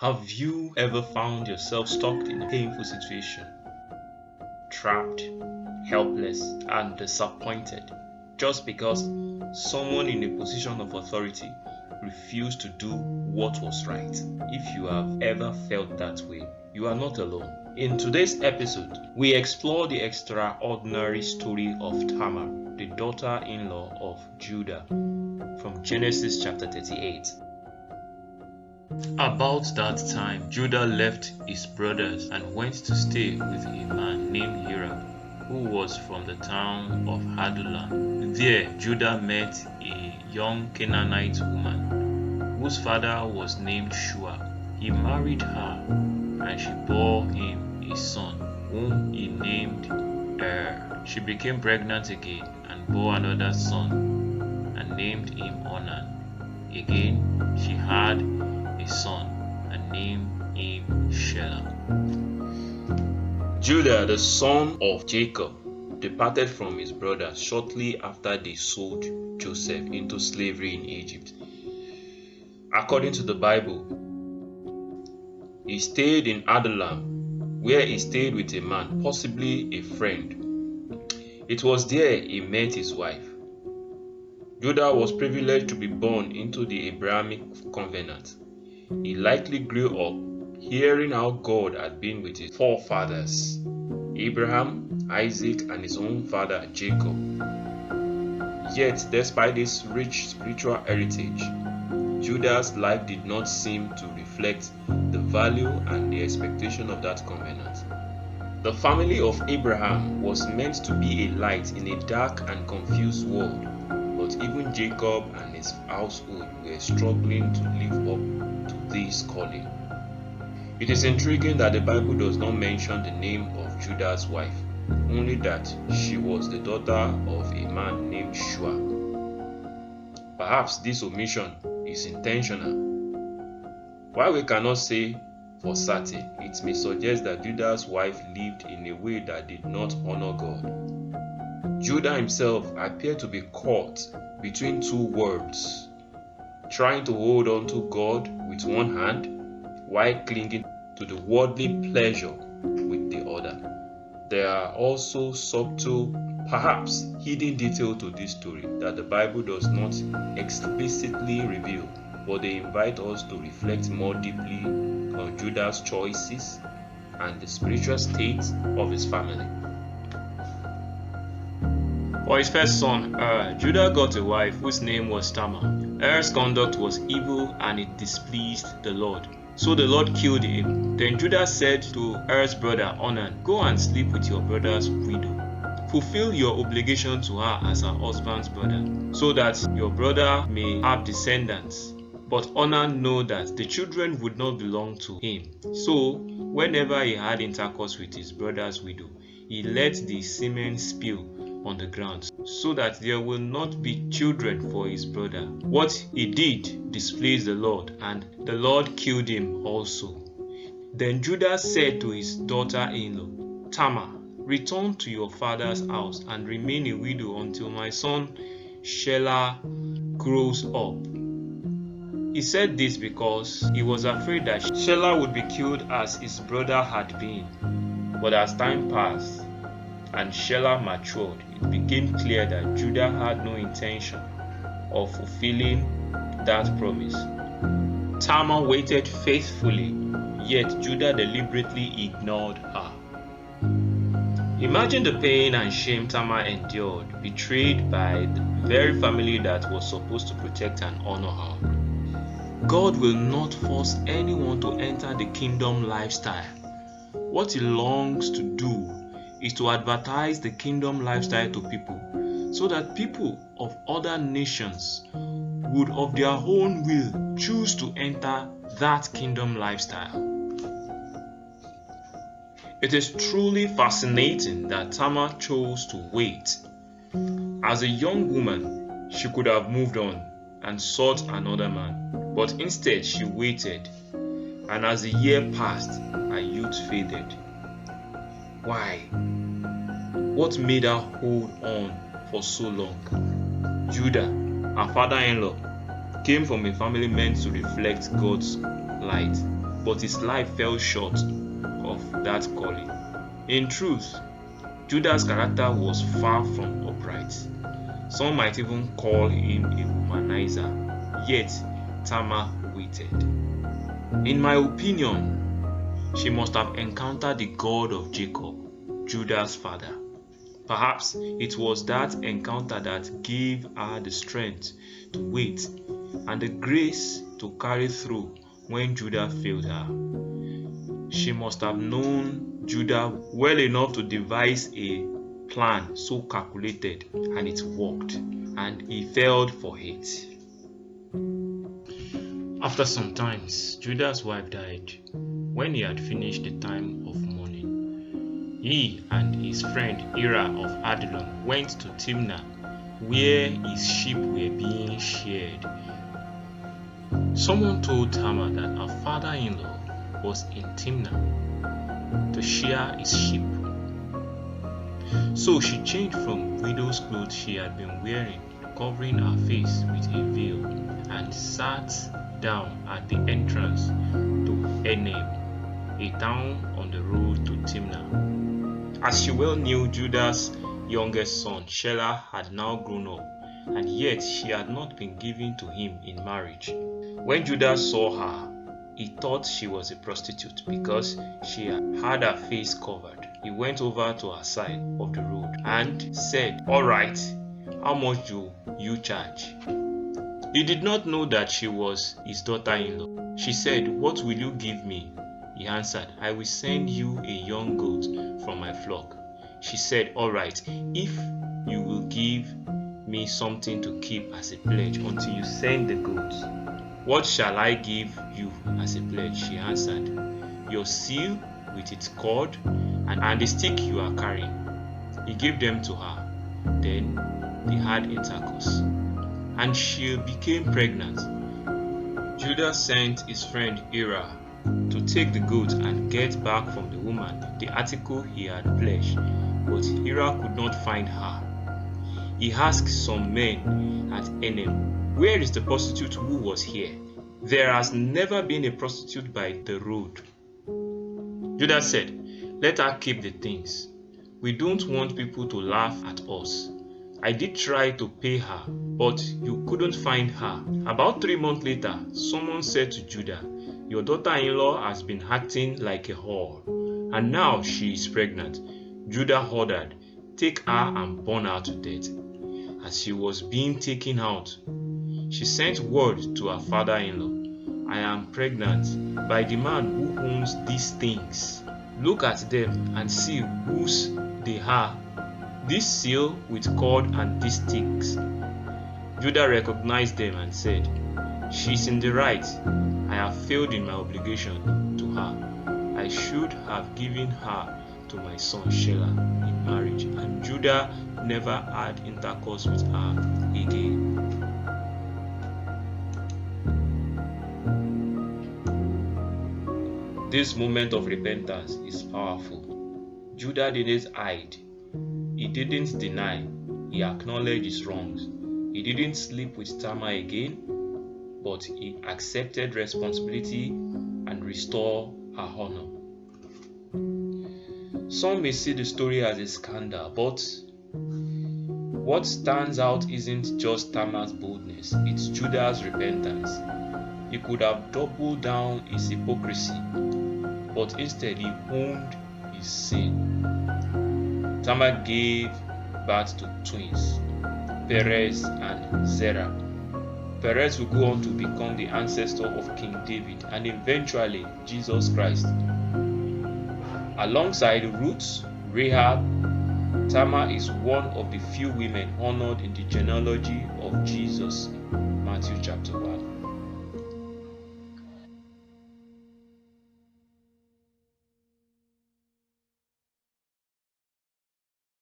Have you ever found yourself stuck in a painful situation, trapped, helpless, and disappointed just because someone in a position of authority refused to do what was right? If you have ever felt that way, you are not alone. In today's episode, we explore the extraordinary story of Tamar, the daughter-in-law of Judah, from Genesis chapter 38. About that time, Judah left his brothers and went to stay with a man named Shelah, who was from the town of Adullam. There, Judah met a young Canaanite woman, whose father was named Shua. He married her, and she bore him a son, whom he named She became pregnant again and bore another son, and named him Onan. Again, she had a son and named him Shelah. Judah, the son of Jacob, departed from his brothers shortly after they sold Joseph into slavery in Egypt. According to the Bible, he stayed in Adullam, where he stayed with a man, possibly a friend. It was there he met his wife. Judah was privileged to be born into the Abrahamic covenant. He likely grew up hearing how God had been with his forefathers, Abraham, Isaac, and his own father Jacob. Yet, despite this rich spiritual heritage, Judah's life did not seem to reflect the value and the expectation of that covenant. The family of Abraham was meant to be a light in a dark and confused world, but even Jacob and his household were struggling to live up to this calling. It is intriguing that the Bible does not mention the name of Judah's wife, only that she was the daughter of a man named Shua. Perhaps this omission is intentional. While we cannot say for certain, it may suggest that Judah's wife lived in a way that did not honor God. Judah himself appeared to be caught between two worlds, trying to hold on to God with one hand while clinging to the worldly pleasure with the other. There are also subtle, perhaps hidden details to this story that the Bible does not explicitly reveal, but they invite us to reflect more deeply on Judah's choices and the spiritual state of his family. For his first son, Judah got a wife whose name was Tamar. Er's conduct was evil and it displeased the Lord. So the Lord killed him. Then Judah said to Er's brother Onan, "Go and sleep with your brother's widow. Fulfill your obligation to her as her husband's brother, so that your brother may have descendants." But Onan knew that the children would not belong to him. So whenever he had intercourse with his brother's widow, he let the semen spill on the ground, so that there will not be children for his brother. What he did displeased the Lord, and the Lord killed him also. Then Judah said to his daughter-in-law, "Tamar, return to your father's house and remain a widow until my son Shelah grows up." He said this because he was afraid that Shelah would be killed as his brother had been. But as time passed and Shelah matured, it became clear that Judah had no intention of fulfilling that promise. Tamar waited faithfully, yet Judah deliberately ignored her. Imagine the pain and shame Tamar endured, betrayed by the very family that was supposed to protect and honor her. God will not force anyone to enter the kingdom lifestyle. What he longs to do is to advertise the kingdom lifestyle to people, so that people of other nations would of their own will choose to enter that kingdom lifestyle. It is truly fascinating that Tamar chose to wait. As a young woman, she could have moved on and sought another man, but instead she waited, and as the year passed, her youth faded. Why? What made her hold on for so long? Judah, her father-in-law, came from a family meant to reflect God's light. but his life fell short of that calling. In truth, Judah's character was far from upright. Some might even call him a womanizer, yet Tamar waited. In my opinion, she must have encountered the God of Jacob, Judah's father. Perhaps it was that encounter that gave her the strength to wait and the grace to carry through when Judah failed her. She must have known Judah well enough to devise a plan so calculated, and it worked, and he fell for it. After some time, Judah's wife died. When he had finished the time of mourning, he and his friend Ira of Adullam went to Timnah, where his sheep were being sheared. Someone told Tamar that her father-in-law was in Timnah to shear his sheep. So she changed from widow's clothes she had been wearing, covering her face with a veil, and sat down at the entrance to Enem, a town on the road to Timnah. As she well knew, Judah's youngest son, Shelah, had now grown up, and yet she had not been given to him in marriage. When Judah saw her, he thought she was a prostitute because she had her face covered. He went over to her side of the road and said, "All right, how much do you charge?" He did not know that she was his daughter-in-law. She said, "What will you give me?" He answered, "I will send you a young goat from my flock." She said, "All right, if you will give me something to keep as a pledge until you send the goat." "What shall I give you as a pledge?" she answered. "Your seal with its cord and the stick you are carrying." He gave them to her. Then they had intercourse, and she became pregnant. Judah sent his friend Ira to take the goat and get back from the woman the article he had pledged, but Ira could not find her. He asked some men at Enem, "Where is the prostitute who was here?" "There has never been a prostitute by the road." Judah said, "Let her keep the things. We don't want people to laugh at us. I did try to pay her, but you couldn't find her." About 3 months later, someone said to Judah, "Your daughter-in-law has been acting like a whore, and now she is pregnant." Judah ordered, "Take her and burn her to death." As she was being taken out, she sent word to her father-in-law, "I am pregnant by the man who owns these things. Look at them and see whose they are, this seal with cord and these sticks." Judah recognized them and said, "She is in the right. I have failed in my obligation to her. I should have given her to my son Shelah in marriage." And Judah never had intercourse with her again. This moment of repentance is powerful. Judah didn't hide. He didn't deny. He acknowledged his wrongs. He didn't sleep with Tamar again, but he accepted responsibility and restored her honor. Some may see the story as a scandal, but what stands out isn't just Tamar's boldness, it's Judah's repentance. He could have doubled down his hypocrisy, but instead he owned his sin. Tamar gave birth to twins, Perez and Zerah. Perez will go on to become the ancestor of King David and eventually Jesus Christ. Alongside Ruth, Rahab, Tamar is one of the few women honored in the genealogy of Jesus, Matthew chapter 1.